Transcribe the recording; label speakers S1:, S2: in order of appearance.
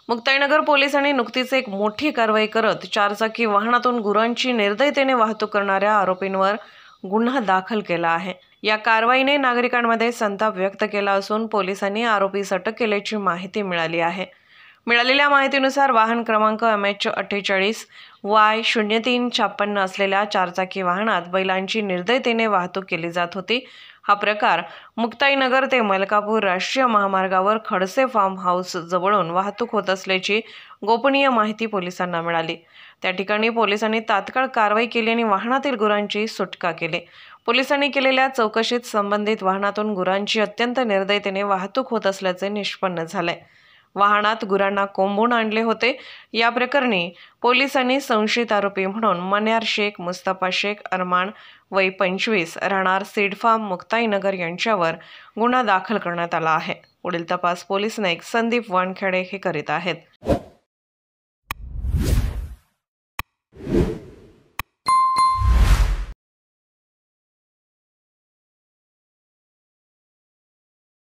S1: मुक्ताईनगर पोलिसांनी नुकतीच एक मोठी कारवाई करत चारचाकी वाहनातून गुरांची निर्दयतेने वाहतूक करणाऱ्या आरोपींवर गुन्हा दाखल केला आहे। या कारवाईने नागरिकांमध्ये संताप व्यक्त केला असून पोलिसांनी आरोपीस अटक केल्याची माहिती मिळाली आहे। मिळालेल्या माहितीनुसार वाहन क्रमांक MH48Y0356 असलेल्या चारचाकी वाहनात बैलांची निर्दयतेने वाहतूक केली जात होती। हा प्रकार मुक्ताईनगर ते मलकापूर राष्ट्रीय महामार्गावर खडसे फार्म हाऊस जवळून वाहतूक होत असल्याची गोपनीय माहिती पोलिसांना मिळाली। त्या ठिकाणी पोलिसांनी तात्काळ कारवाई केली आणि वाहनातील गुरांची सुटका केली। पोलिसांनी केलेल्या चौकशीत संबंधित वाहनातून गुरांची अत्यंत निर्दयतेने वाहतूक होत असल्याचे निष्पन्न झाले। वाहनात गुरांना कोंबून आणले होते। या प्रकरणी पोलिसांनी संशयित आरोपी म्हणून मन्यार शेख मुस्तफा शेख अरमान वय 25 राहणार सीड फार्म मुक्ताईनगर यांच्यावर गुन्हा दाखल करण्यात आला आहे। पुढील तपास पोलीस नाईक संदीप वानखेडे हे करीत आहेत।